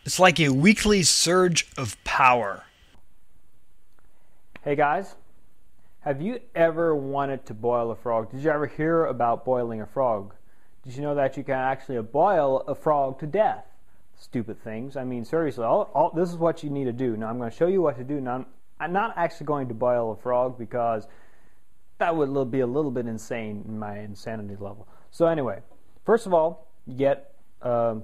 It's like a weekly surge of power. Hey guys, have you ever wanted to boil a frog? Did you ever hear about boiling a frog? Did you know that you can actually boil a frog to death? Stupid things. I mean, seriously, this is what you need to do. Now, I'm going to show you what to do. Now, I'm not actually going to boil a frog because that would be a little bit insane in my insanity level. So anyway, first of all, you get a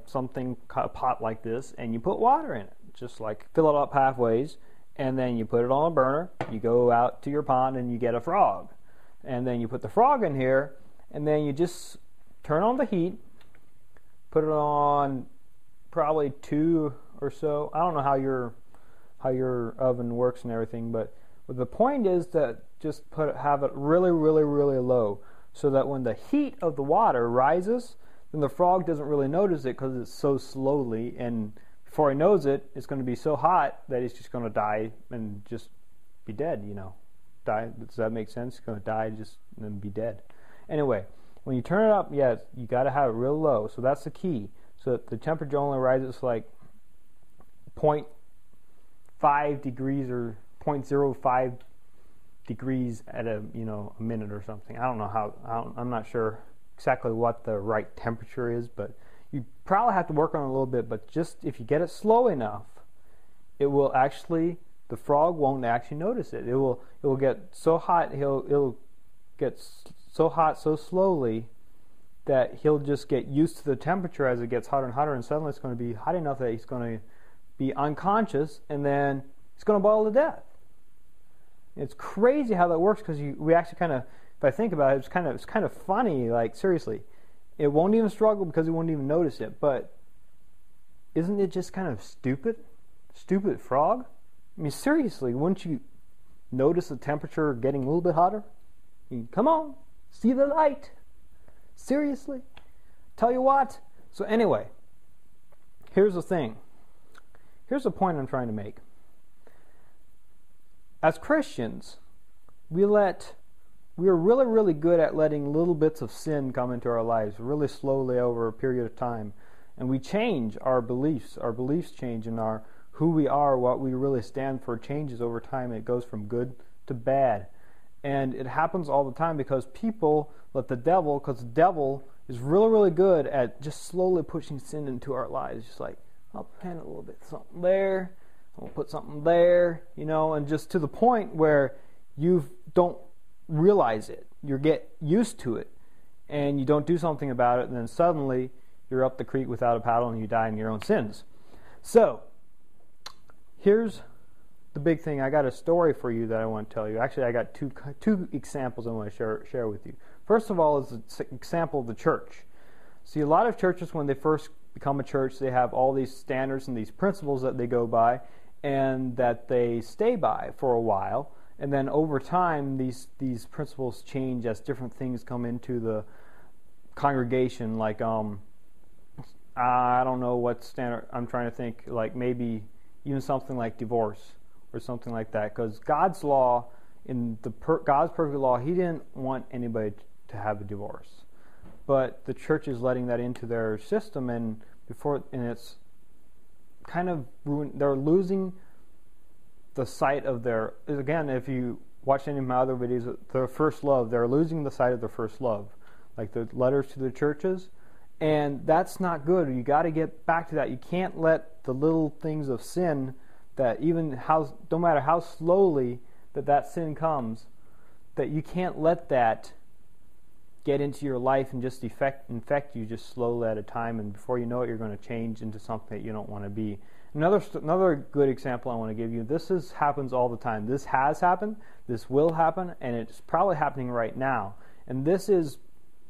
pot like this, and you put water in it. Just like fill it up halfway, and then you put it on a burner. You go out to your pond, and you get a frog. And then you put the frog in here, and then you just turn on the heat, put it on probably 2 or so. I don't know how your oven works and everything, but the point is that just have it really, really, really low, so that when the heat of the water rises, then the frog doesn't really notice it because it's so slowly, and before he knows it, it's going to be so hot that he's just going to die and just be dead. Die. Does that make sense? He's going to die just and then be dead. Anyway, when you turn it up, you got to have it real low. So that's the key. So that the temperature only rises like 0.5 degrees or 0.05 degrees at a minute or something. I don't know I'm not sure exactly what the right temperature is, but you probably have to work on it a little bit. But just if you get it slow enough, the frog won't actually notice it. It will get so hot, it'll get so hot so slowly that he'll just get used to the temperature as it gets hotter and hotter, and suddenly it's going to be hot enough that he's going to be unconscious, and then he's going to boil to death. It's crazy how that works, because we actually kind of, if I think about it, it's kind of funny. Like, seriously, it won't even struggle because he won't even notice it. But isn't it just kind of stupid? Stupid frog? I mean, seriously, wouldn't you notice the temperature getting a little bit hotter? Come on, see the light. Seriously? Tell you what. So anyway, here's the thing. Here's the point I'm trying to make. As Christians, we are really, really good at letting little bits of sin come into our lives really slowly over a period of time. And we change our beliefs. Our beliefs change, and who we are, what we really stand for, changes over time. It goes from good to bad. And it happens all the time because people let because the devil is really, really good at just slowly pushing sin into our lives. Just like, I'll plant a little bit something there, I'll put something there, and just to the point where you don't realize it. You get used to it, and you don't do something about it, and then suddenly you're up the creek without a paddle, and you die in your own sins. So, here's the big thing. I got a story for you that I want to tell you. Actually, I got two examples I want to share with you. First of all is an example of the church. See, a lot of churches, when they first become a church, they have all these standards and these principles that they go by and that they stay by for a while. And then over time, these principles change as different things come into the congregation. Like, I don't know what standard, I'm trying to think, like maybe even something like divorce or something like that. Because God's law, God's perfect law, He didn't want anybody to have a divorce. But the church is letting that into their system, and it's kind of ruined. They're losing the sight of their, again, if you watch any of my other videos, their first love, they're losing the sight of their first love, like the letters to the churches, and that's not good. You got to get back to that. You can't let the little things of sin, that no matter how slowly that sin comes, that you can't let that get into your life and just infect you just slowly at a time, and before you know it, you're going to change into something that you don't want to be. Another good example I want to give you, happens all the time. This has happened, this will happen, and it's probably happening right now. And this is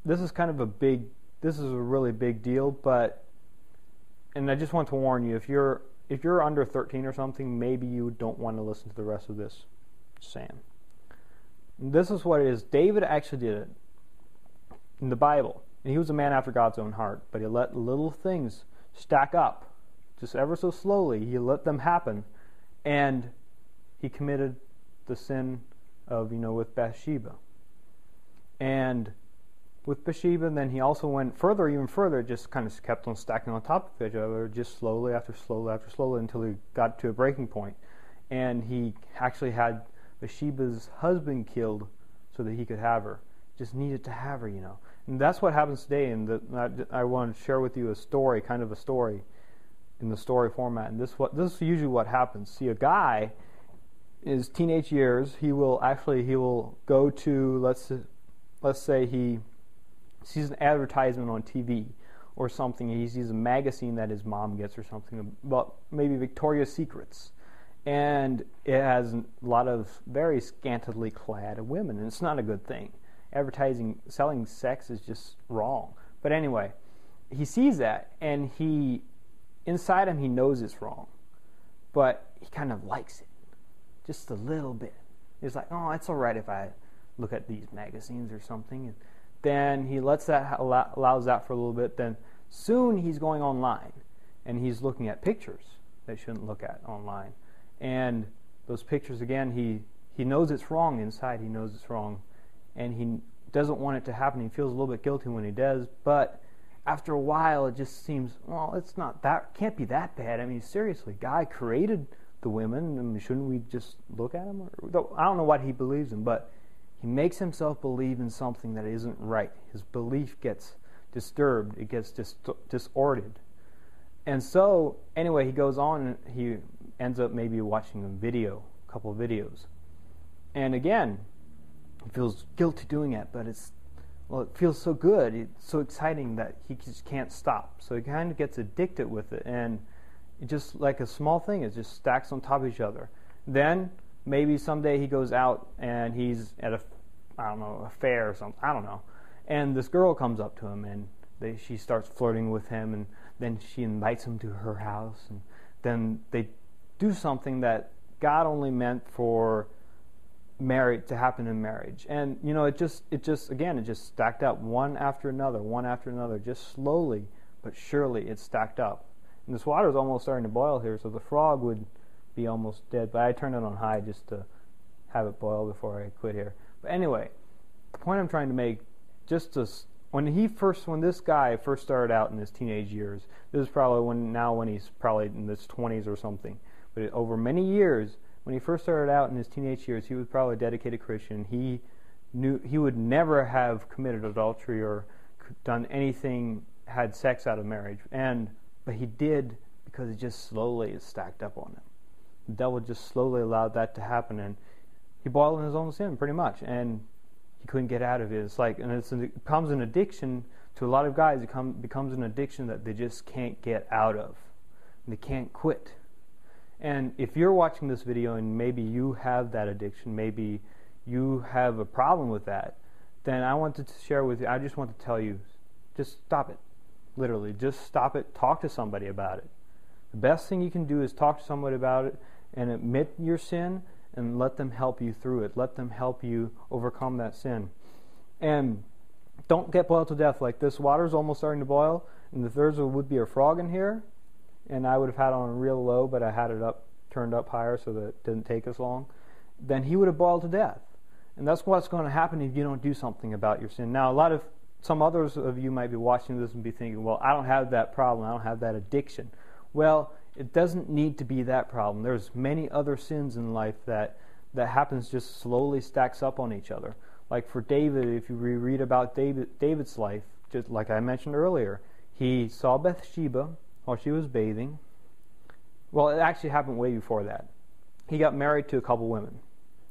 kind of this is a really big deal, and I just want to warn you, if you're under 13 or something, maybe you don't want to listen to the rest of this. Just saying. And this is what it is. David actually did it in the Bible. And he was a man after God's own heart, but he let little things stack up just ever so slowly. He let them happen, and he committed the sin of, with Bathsheba. And with Bathsheba, and then he also went further, even further, just kind of kept on stacking on top of each other, just slowly after slowly after slowly, until he got to a breaking point. And he actually had Bathsheba's husband killed so that he could have her. Just needed to have her, And that's what happens today. And I want to share with you a story, kind of a story, in the story format. And this is usually what happens. See, a guy in his teenage years, he will go to, let's say he sees an advertisement on TV or something. He sees a magazine that his mom gets or something about maybe Victoria's Secrets. And it has a lot of very scantily clad women, and it's not a good thing. Selling sex is just wrong. But anyway, he sees that, and inside him, he knows it's wrong. But he kind of likes it, just a little bit. He's like, oh, it's all right if I look at these magazines or something. And then he allows that for a little bit. Then soon he's going online, and he's looking at pictures that he shouldn't look at online. And those pictures, again, he knows it's wrong inside. He knows it's wrong, and he doesn't want it to happen. He feels a little bit guilty when he does, but after a while, it just seems, well, can't be that bad. I mean, seriously, God created the women. I mean, shouldn't we just look at them? I don't know what he believes in, but he makes himself believe in something that isn't right. His belief gets disturbed. It gets disordered. And so, anyway, he goes on and he ends up maybe watching a couple of videos. And again, he feels guilty doing it, but it feels so good, it's so exciting that he just can't stop. So he kind of gets addicted with it, and it just like a small thing, it just stacks on top of each other. Then maybe someday he goes out and he's at a fair or something, I don't know, and this girl comes up to him, and she starts flirting with him, and then she invites him to her house, and then they do something that God only meant for to happen in marriage. And it just stacked up one after another, just slowly but surely it stacked up. And this water is almost starting to boil here, so the frog would be almost dead, but I turned it on high just to have it boil before I quit here. But anyway, the point I'm trying to make, when this guy first started out in his teenage years, this is probably when he's probably in his 20s or something, but over many years, when he first started out in his teenage years, he was probably a dedicated Christian. He knew he would never have committed adultery or done anything, had sex out of marriage, but he did because it just slowly stacked up on him. The devil just slowly allowed that to happen, and he boiled in his own sin pretty much, and he couldn't get out of it. It becomes an addiction to a lot of guys. It becomes an addiction that they just can't get out of, and they can't quit. And if you're watching this video and maybe you have that addiction, maybe you have a problem with that, then I wanted to share with you, I just want to tell you, just stop it. Literally, just stop it. Talk to somebody about it. The best thing you can do is talk to somebody about it and admit your sin and let them help you through it. Let them help you overcome that sin. And don't get boiled to death. Like this water's almost starting to boil, and if there would be a frog in here, and I would have had it on real low, but I had it turned up higher so that it didn't take as long, then he would have boiled to death. And that's what's going to happen if you don't do something about your sin. Now, some others of you might be watching this and be thinking, well, I don't have that problem, I don't have that addiction. Well, it doesn't need to be that problem. There's many other sins in life that happens, just slowly stacks up on each other. Like for David, if you read about David's life, just like I mentioned earlier, he saw Bathsheba while she was bathing. Well, it actually happened way before that. He got married to a couple women,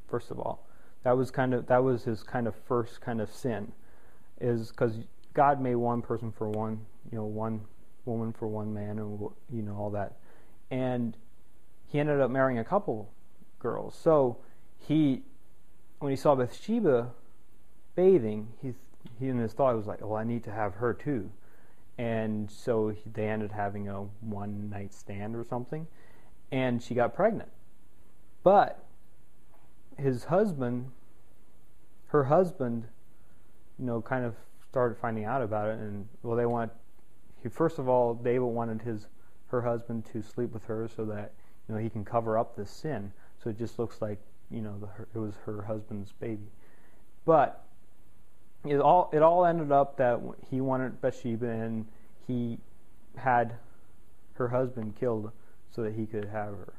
first of all. That was his kind of first kind of sin, is because God made one person for one woman for one man, and all that. And he ended up marrying a couple girls. So when he saw Bathsheba bathing, he in his thought was like, "Oh, I need to have her too." And so they ended having a one-night stand or something, and she got pregnant. But her husband, kind of started finding out about it, and first of all, David wanted her husband to sleep with her so that he can cover up this sin, so it just looks like it was her husband's baby. But it all ended up that he wanted Bathsheba, and he had her husband killed so that he could have her.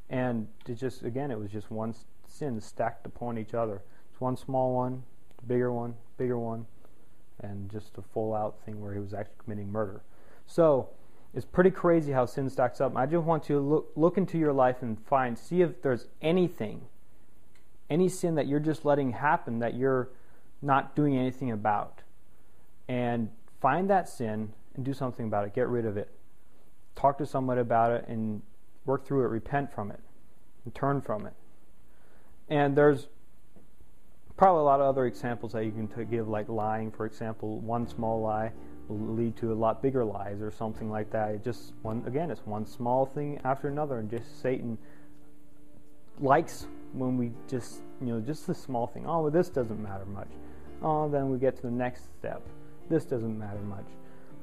And it was just one sin stacked upon each other. It's one small one, bigger one, and just a full out thing where he was actually committing murder. So it's pretty crazy how sin stacks up. I just want you to look into your life and see if there's any sin that you're just letting happen that you're not doing anything about. And find that sin and do something about it. Get rid of it. Talk to somebody about it and work through it. Repent from it and turn from it. And there's probably a lot of other examples that you can give, like lying, for example. One small lie will lead to a lot bigger lies or something like that. It's one small thing after another, and just Satan likes when we just the small thing. Oh, well, this doesn't matter much. Oh, then we get to the next step. This doesn't matter much.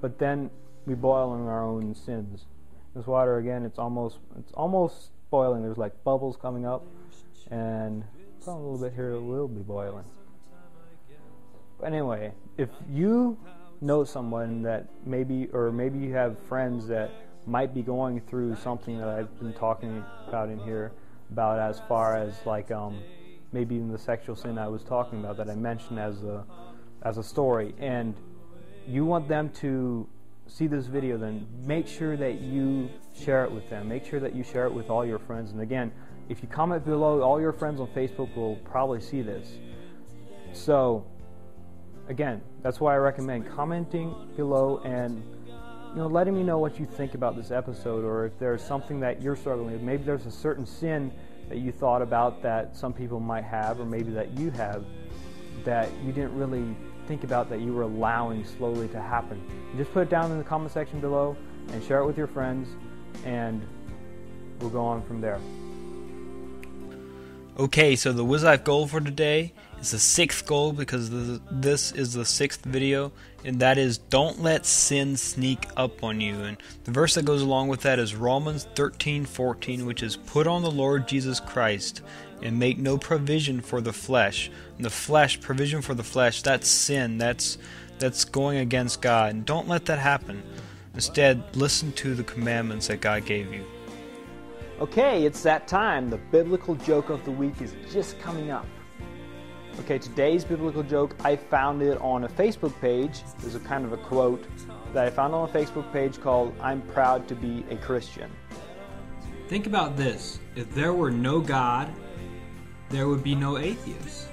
But then we boil in our own sins. This water, again, it's almost boiling. There's like bubbles coming up, and a little bit here it will be boiling. But anyway, if you know someone that maybe you have friends that might be going through something that I've been talking about in here, about as far as like maybe even the sexual sin I was talking about that I mentioned as a story, and you want them to see this video, then make sure that you share it with them. Make sure that you share it with all your friends. And again, if you comment below, all your friends on Facebook will probably see this. So again, that's why I recommend commenting below and letting me know what you think about this episode, or if there's something that you're struggling with. Maybe there's a certain sin that you thought about that some people might have, or maybe that you have, that you didn't really think about, that you were allowing slowly to happen. Just put it down in the comment section below and share it with your friends, and we'll go on from there. Okay, so the WizLife goal for today is the 6th goal, because this is the 6th video, and that is don't let sin sneak up on you. And the verse that goes along with that is Romans 13:14, which is put on the Lord Jesus Christ and make no provision for the flesh. And the flesh, provision for the flesh, that's sin. That's going against God. And don't let that happen. Instead, listen to the commandments that God gave you. Okay, it's that time. The biblical joke of the week is just coming up. Okay, today's biblical joke, I found it on a Facebook page. There's a kind of a quote that I found on a Facebook page called, "I'm proud to be a Christian." Think about this. If there were no God, there would be no atheists.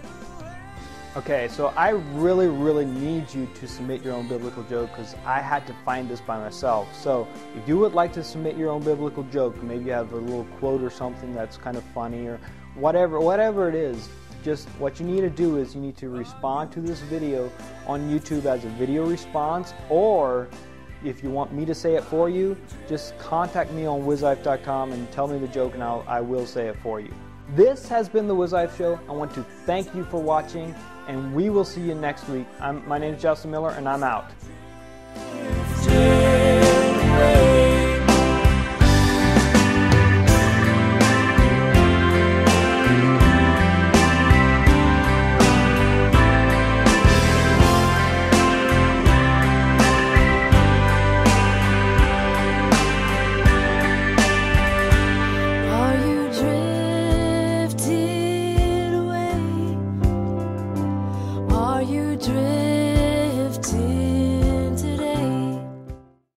Okay, so I really, really need you to submit your own biblical joke, because I had to find this by myself. So if you would like to submit your own biblical joke, maybe you have a little quote or something that's kind of funny, or whatever it is, just what you need to do is you need to respond to this video on YouTube as a video response, or if you want me to say it for you, just contact me on WizLife.com and tell me the joke, and I will say it for you. This has been the WizLife Show. I want to thank you for watching, and we will see you next week. My name is Justin Miller, and I'm out.